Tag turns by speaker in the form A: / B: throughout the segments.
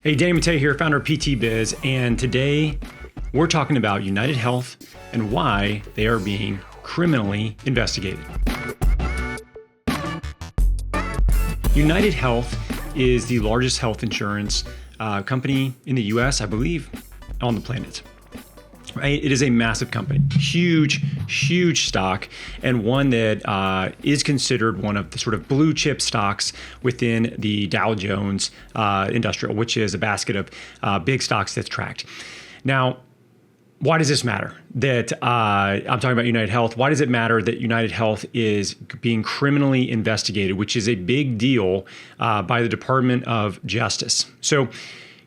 A: Hey, Danny Matta here, founder of PT Biz, and today we're talking about UnitedHealth and why they are being criminally investigated. UnitedHealth is the largest health insurance company in the US, I believe, on the planet. Right? It is a massive company, huge stock, and one that is considered one of the sort of blue chip stocks within the Dow Jones Industrial, which is a basket of big stocks that's tracked. Now, why does this matter? That I'm talking about UnitedHealth. Why does it matter that UnitedHealth is being criminally investigated, which is a big deal by the Department of Justice? So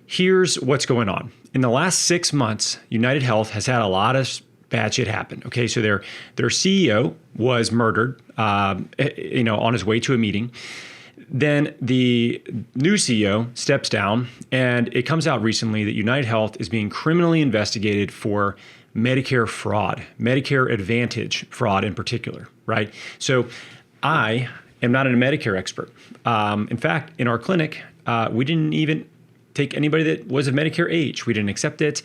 A: here's what's going on. In the last 6 months, UnitedHealth has had a lot of bad shit happen. Okay, so their CEO was murdered, on his way to a meeting. Then the new CEO steps down, and it comes out recently that UnitedHealth is being criminally investigated for Medicare fraud, Medicare Advantage fraud in particular, right? So I am not a Medicare expert. In fact, in our clinic, we didn't even take anybody that was of Medicare age. We didn't accept it.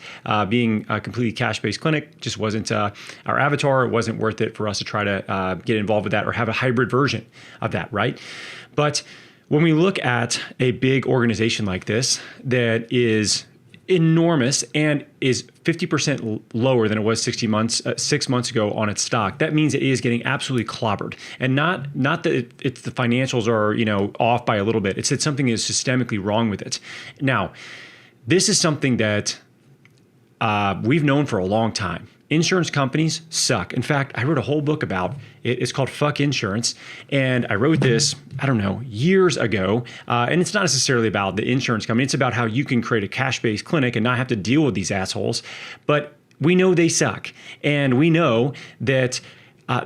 A: Being a completely cash-based clinic just wasn't our avatar. It wasn't worth it for us to try to get involved with that or have a hybrid version of that, right? But when we look at a big organization like this that is enormous and is 50% lower than it was 6 months ago on its stock, that means it is getting absolutely clobbered. And not that it's the financials are off by a little bit. It's that something is systemically wrong with it. Now, this is something that we've known for a long time. Insurance companies suck. In fact, I wrote a whole book about it. It's called Fuck Insurance. And I wrote this, years ago. And it's not necessarily about the insurance company. It's about how you can create a cash-based clinic and not have to deal with these assholes. But we know they suck. And we know that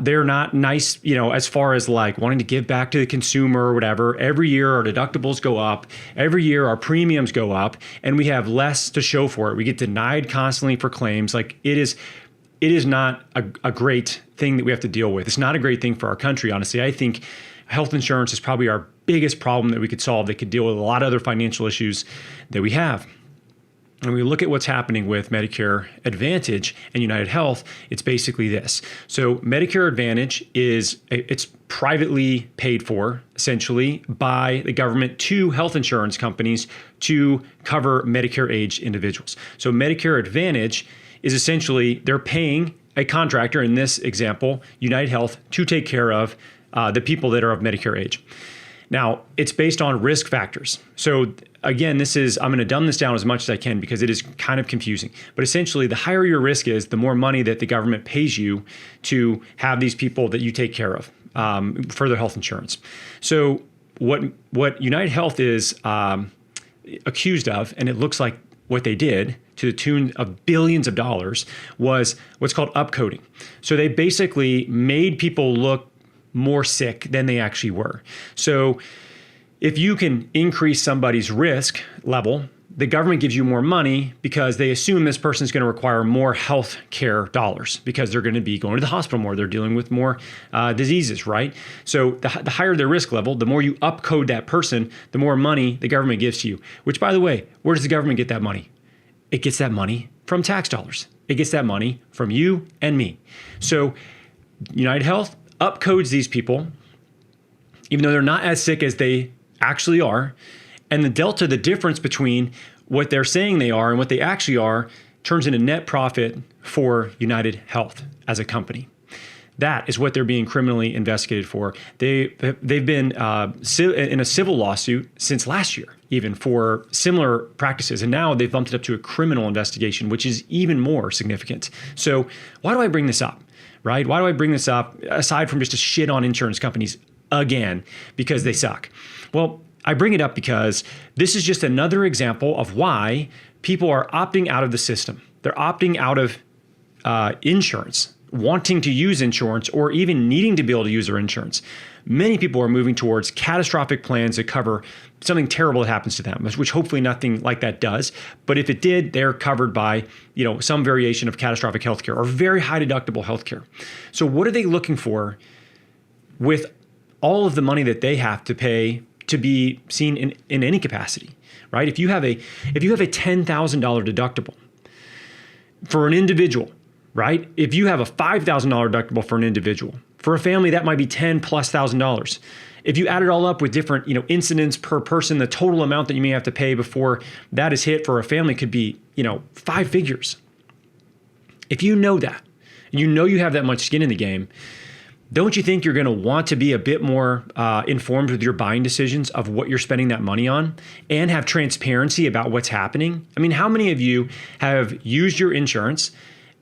A: they're not nice, as far as like wanting to give back to the consumer or whatever. Every year our deductibles go up. Every year our premiums go up, and we have less to show for it. We get denied constantly for claims. Like it is not a great thing that we have to deal with. It's not a great thing for our country, honestly. I think health insurance is probably our biggest problem that we could solve that could deal with a lot of other financial issues that we have. And we look at what's happening with Medicare Advantage and UnitedHealth, it's basically this. So Medicare Advantage it's privately paid for, essentially, by the government to health insurance companies to cover Medicare-aged individuals. So Medicare Advantage is essentially they're paying a contractor, in this example, UnitedHealth, to take care of the people that are of Medicare age. Now, it's based on risk factors. So again, I'm going to dumb this down as much as I can because it is kind of confusing. But essentially, the higher your risk is, the more money that the government pays you to have these people that you take care of for their health insurance. So what UnitedHealth is accused of, and it looks like what they did to the tune of billions of dollars, was what's called upcoding. So they basically made people look more sick than they actually were. So if you can increase somebody's risk level, the government gives you more money because they assume this person is going to require more health care dollars because they're going to be going to the hospital more. They're dealing with more diseases, right? So the higher their risk level, the more you upcode that person, the more money the government gives to you. Which, by the way, where does the government get that money? It gets that money from tax dollars. It gets that money from you and me. So UnitedHealth upcodes these people, even though they're not as sick as they actually are. And the difference between what they're saying they are and what they actually are, turns into net profit for UnitedHealth as a company. That is what they're being criminally investigated for. They've been in a civil lawsuit since last year, even for similar practices. And now they've bumped it up to a criminal investigation, which is even more significant. So why do I bring this up, right? Why do I bring this up aside from just to shit on insurance companies again because they suck? Well, I bring it up because this is just another example of why people are opting out of the system. They're opting out of insurance, wanting to use insurance, or even needing to be able to use their insurance. Many people are moving towards catastrophic plans that cover something terrible that happens to them, which hopefully nothing like that does. But if it did, they're covered by some variation of catastrophic healthcare or very high deductible healthcare. So what are they looking for with all of the money that they have to pay to be seen in any capacity, right? If you have a $10,000 deductible for an individual, right? If you have a $5,000 deductible for an individual, for a family, that might be $10,000+. If you add it all up with different, incidents per person, the total amount that you may have to pay before that is hit for a family could be, 5 figures. If you know that, and you have that much skin in the game, don't you think you're going to want to be a bit more informed with your buying decisions of what you're spending that money on and have transparency about what's happening? I mean, how many of you have used your insurance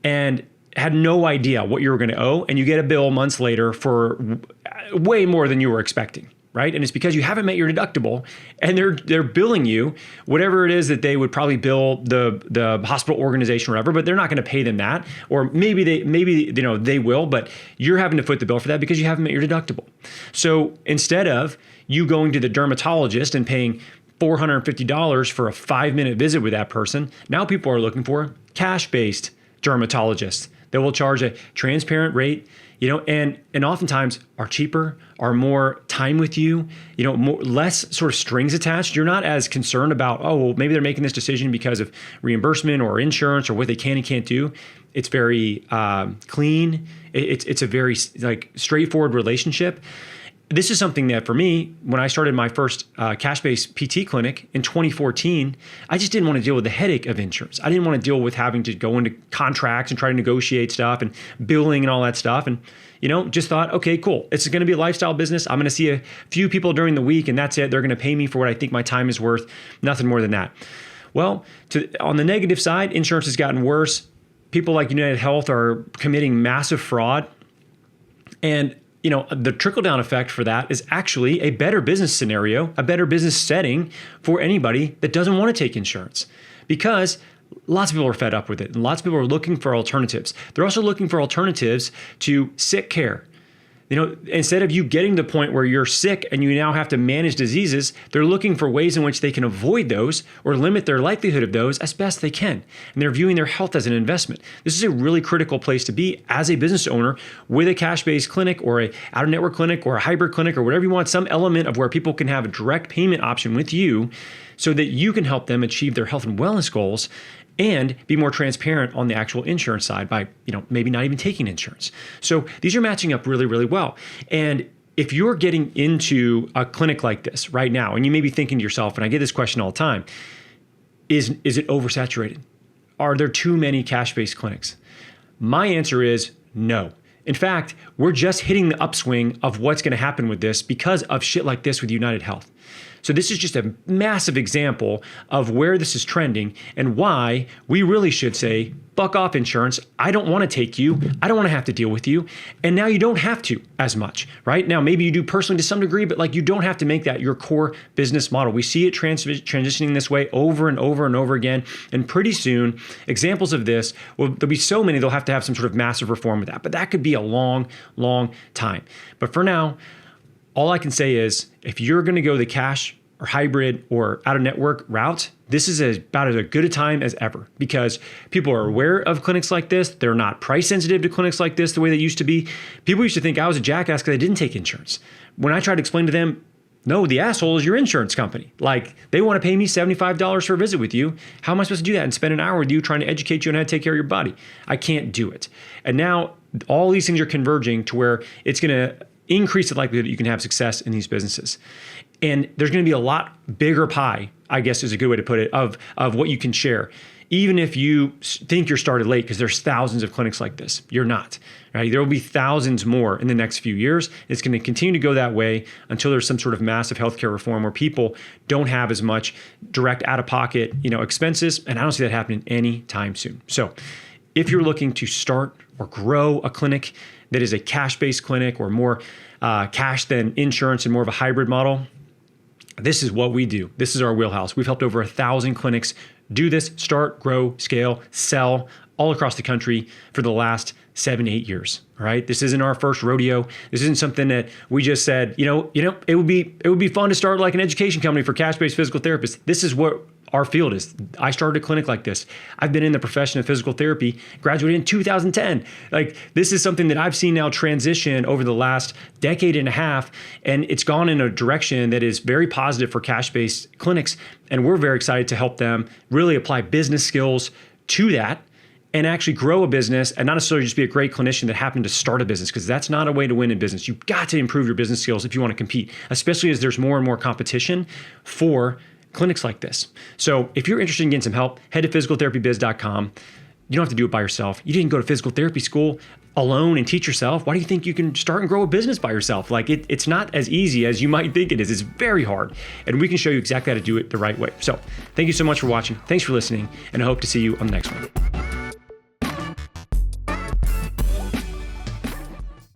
A: and had no idea what you were going to owe, and you get a bill months later for way more than you were expecting, right? And it's because you haven't met your deductible, and they're billing you whatever it is that they would probably bill the hospital organization or whatever, but they're not going to pay them that, or maybe they will, but you're having to foot the bill for that because you haven't met your deductible. So instead of you going to the dermatologist and paying $450 for a 5-minute visit with that person, now people are looking for cash-based dermatologists that will charge a transparent rate, and oftentimes are cheaper, are more time with you, less sort of strings attached. You're not as concerned about, maybe they're making this decision because of reimbursement or insurance or what they can and can't do. It's very clean. It's a very straightforward relationship. This is something that for me, when I started my first cash-based PT clinic in 2014, I just didn't want to deal with the headache of insurance. I didn't want to deal with having to go into contracts and try to negotiate stuff and billing and all that stuff. And, just thought, okay, cool. It's going to be a lifestyle business. I'm going to see a few people during the week and that's it. They're going to pay me for what I think my time is worth. Nothing more than that. Well, on the negative side, insurance has gotten worse. People like UnitedHealth are committing massive fraud. And the trickle-down effect for that is actually a better business scenario, a better business setting for anybody that doesn't want to take insurance, because lots of people are fed up with it and lots of people are looking for alternatives. They're also looking for alternatives to sick care. Instead of you getting to the point where you're sick and you now have to manage diseases, they're looking for ways in which they can avoid those or limit their likelihood of those as best they can. And they're viewing their health as an investment. This is a really critical place to be as a business owner with a cash-based clinic or a out-of-network clinic or a hybrid clinic or whatever you want, some element of where people can have a direct payment option with you so that you can help them achieve their health and wellness goals and be more transparent on the actual insurance side by, maybe not even taking insurance. So these are matching up really, really well. And if you're getting into a clinic like this right now, and you may be thinking to yourself, and I get this question all the time, is it oversaturated? Are there too many cash-based clinics? My answer is no. In fact, we're just hitting the upswing of what's going to happen with this because of shit like this with UnitedHealth. So this is just a massive example of where this is trending and why we really should say, fuck off insurance. I don't want to take you. I don't want to have to deal with you. And now you don't have to as much, right? Now, maybe you do personally to some degree, but you don't have to make that your core business model. We see it transitioning this way over and over and over again. And pretty soon, examples of this, there'll be so many, they'll have to have some sort of massive reform with that. But that could be a long, long time. But for now, all I can say is if you're going to go the cash or hybrid or out-of-network route, this is about as good a time as ever because people are aware of clinics like this. They're not price sensitive to clinics like this the way they used to be. People used to think I was a jackass because I didn't take insurance. When I tried to explain to them, no, the asshole is your insurance company. They want to pay me $75 for a visit with you. How am I supposed to do that and spend an hour with you trying to educate you on how to take care of your body? I can't do it. And now all these things are converging to where it's going to increase the likelihood that you can have success in these businesses. And there's going to be a lot bigger pie, I guess is a good way to put it, of what you can share. Even if you think you're started late, because there's thousands of clinics like this, you're not. Right? There will be thousands more in the next few years. It's going to continue to go that way until there's some sort of massive healthcare reform where people don't have as much direct out-of-pocket, expenses. And I don't see that happening anytime soon. So if you're looking to start or grow a clinic that is a cash-based clinic or more cash than insurance and more of a hybrid model, this is what we do. This is our wheelhouse. We've helped over 1,000 clinics do this, start, grow, scale, sell all across the country for the last 7-8 years. All right. This isn't our first rodeo. This isn't something that we just said, it would be fun to start like an education company for cash-based physical therapists. This is what our field is. I started a clinic like this. I've been in the profession of physical therapy, graduated in 2010. Like, this is something that I've seen now transition over the last decade and a half, and it's gone in a direction that is very positive for cash-based clinics. And we're very excited to help them really apply business skills to that and actually grow a business, and not necessarily just be a great clinician that happened to start a business, because that's not a way to win in business. You've got to improve your business skills if you want to compete, especially as there's more and more competition for clinics like this. So if you're interested in getting some help, head to physicaltherapybiz.com. You don't have to do it by yourself. You didn't go to physical therapy school alone and teach yourself. Why do you think you can start and grow a business by yourself? Like, it's not as easy as you might think it is. It's very hard. And we can show you exactly how to do it the right way. So thank you so much for watching. Thanks for listening. And I hope to see you on the next one.